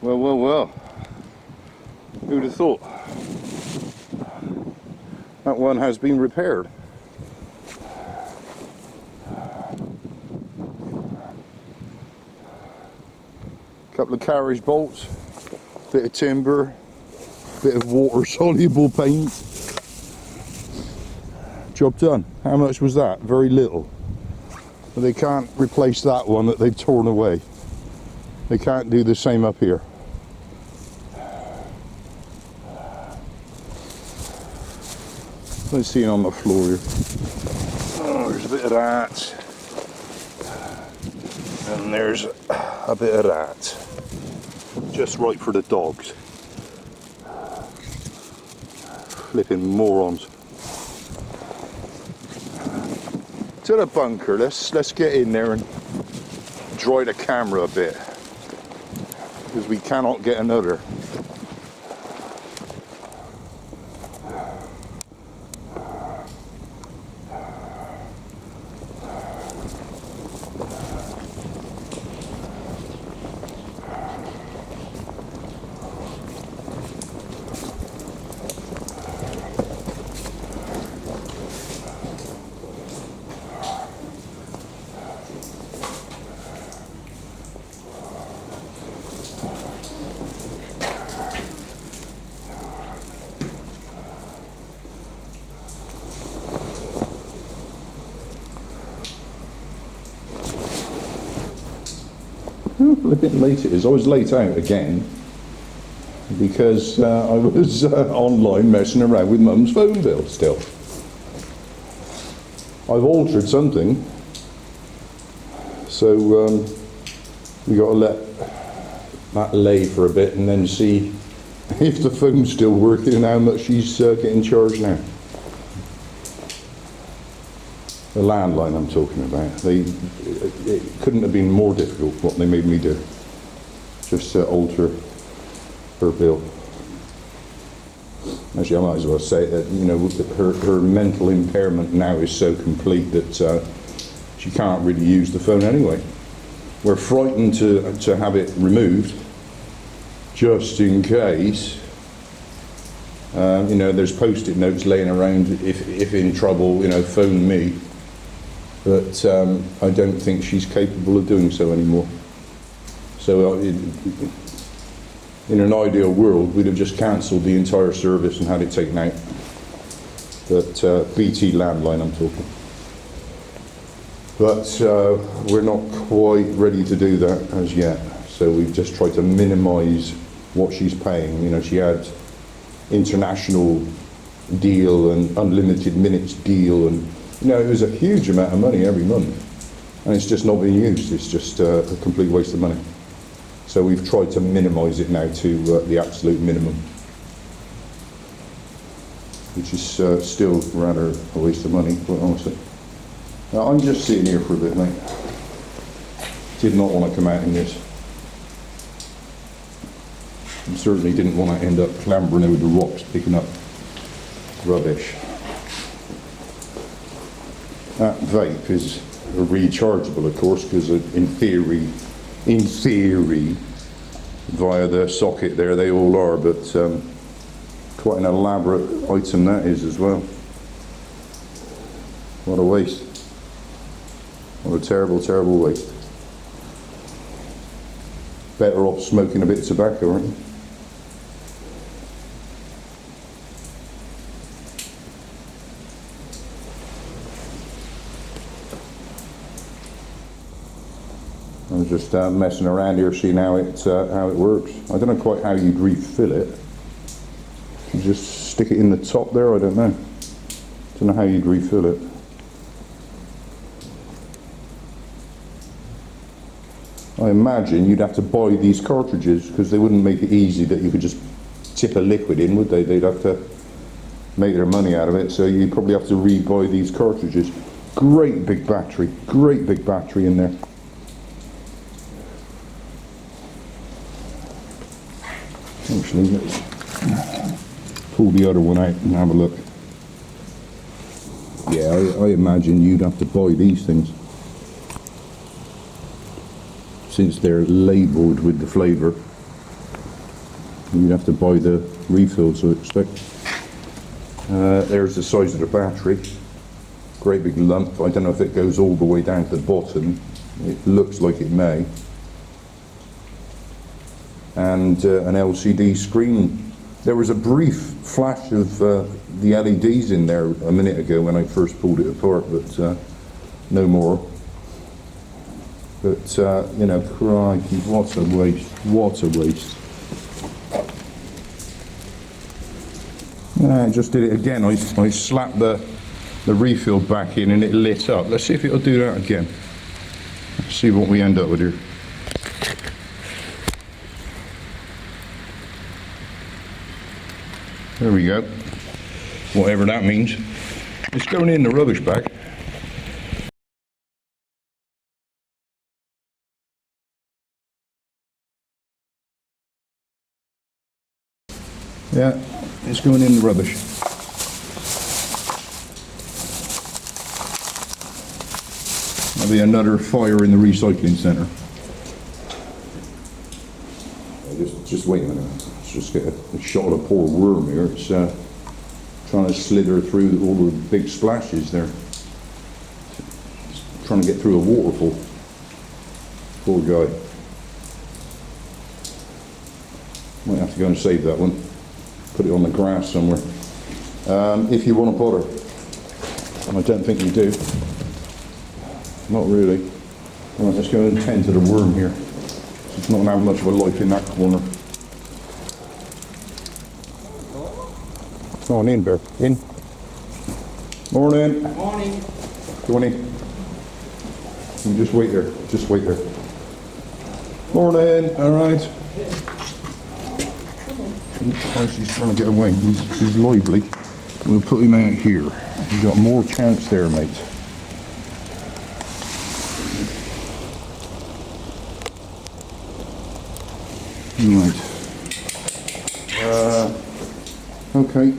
Well, well, well. Who'd have thought? That one has been repaired. Couple of carriage bolts, bit of timber, bit of water soluble paint. Job done. How much was that? Very little. But they can't replace that one that they've torn away. They can't do the same up here. Let's see it on the floor here. Oh, there's a bit of that. And there's a bit of that. Just right for the dogs. Flipping morons. To the bunker. Let's get in there and dry the camera a bit, because we cannot get another. A bit late it is. I was late out again because I was online messing around with Mum's phone bill still. I've altered something, so we got to let that lay for a bit and then see if the phone's still working and how much she's getting charged now. The landline I'm talking about. It couldn't have been more difficult what they made me do. Just to alter her bill. Actually, I might as well say that, you know, her mental impairment now is so complete that she can't really use the phone anyway. We're frightened to have it removed, just in case. You know, there's post-it notes laying around. If in trouble, you know, phone me. But I don't think she's capable of doing so anymore. So in an ideal world, we'd have just cancelled the entire service and had it taken out. But BT landline I'm talking. But we're not quite ready to do that as yet. So we've just tried to minimise what she's paying. You know, she had international deal and unlimited minutes deal, and you know, it was a huge amount of money every month, and it's just not being used. It's just a complete waste of money. So we've tried to minimise it now to the absolute minimum, which is still rather a waste of money, quite honestly. Now, I'm just sitting here for a bit, mate. Did not want to come out in this. And certainly didn't want to end up clambering over the rocks picking up rubbish. That vape is rechargeable, of course, because in theory, via the socket there they all are, but quite an elaborate item that is as well. What a waste. What a terrible, terrible waste. Better off smoking a bit of tobacco, aren't you? I'm just messing around here, seeing how it works. I don't know quite how you'd refill it. You just stick it in the top there. I don't know. Don't know how you'd refill it. I imagine you'd have to buy these cartridges because they wouldn't make it easy that you could just tip a liquid in, would they? They'd have to make their money out of it. So you'd probably have to re-buy these cartridges. Great big battery in there. Actually, let's pull the other one out and have a look. Yeah, I imagine you'd have to buy these things, since they're labelled with the flavour. You'd have to buy the refills, I expect. There's the size of the battery. Great big lump. I don't know if it goes all the way down to the bottom. It looks like it may. And an LCD screen. There was a brief flash of the LEDs in there a minute ago when I first pulled it apart, but no more. But, you know, crikey, what a waste, what a waste. I just did it again. I slapped the refill back in and it lit up. Let's see if it'll do that again. Let's see what we end up with here. There we go. Whatever that means. It's going in the rubbish bag. Yeah, it's going in the rubbish. There'll be another fire in the recycling centre. Just wait a minute. Let's just get a shot of a poor worm here. It's trying to slither through all the big splashes there. It's trying to get through a waterfall. Poor guy. Might have to go and save that one. Put it on the grass somewhere. If you want to bother. And I don't think you do. Not really. Right, let's go and tend to the worm here. It's not going to have much of a life in that corner. Come on in, Bear. In. Morning. Morning. Go on in. You just wait there. Just wait there. Morning. All right. Oh, she's trying to get away. He's lively. We'll put him out here. You've got more chance there, mate. Right. Okay.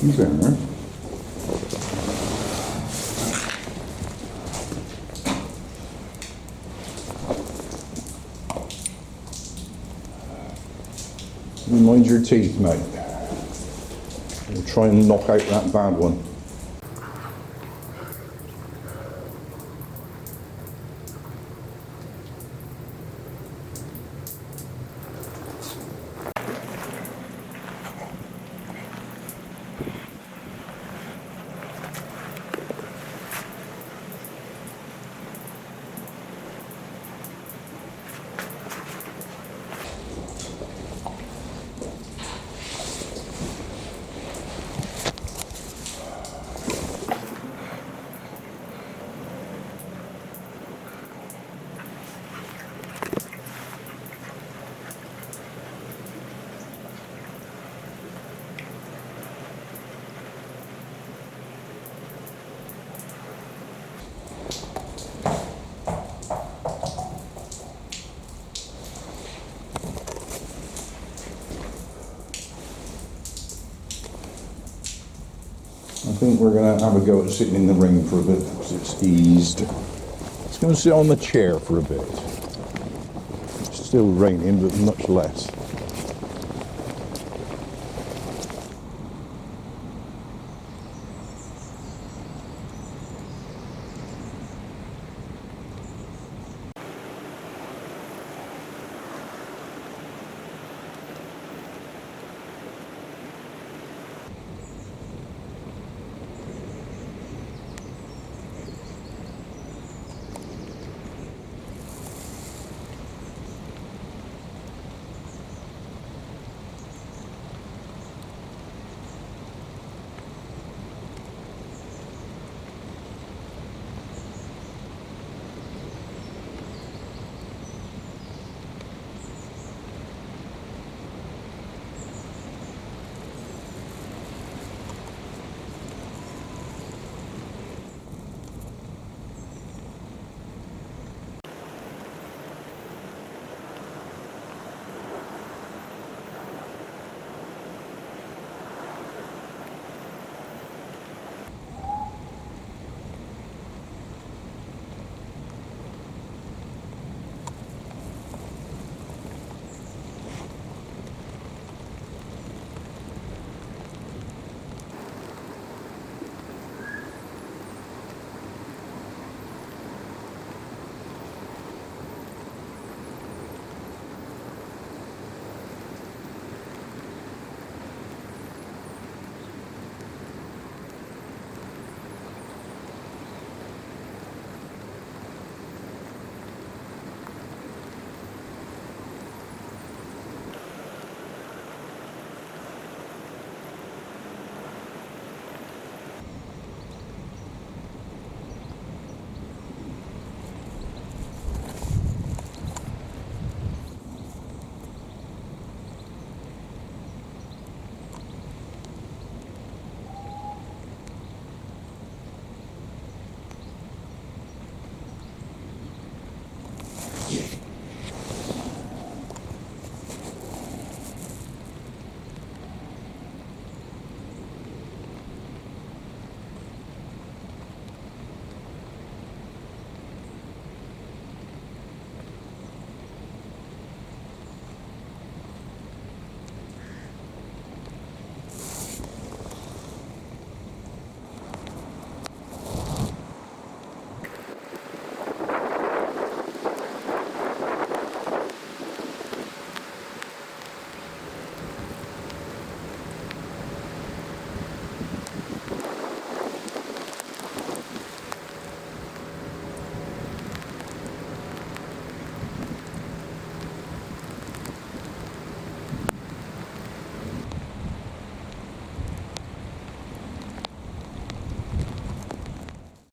He's in there. Mind your teeth, mate. We'll try and knock out that bad one. I think we're going to have a go at sitting in the ring for a bit because it's eased. It's going to sit on the chair for a bit. It's still raining, but much less.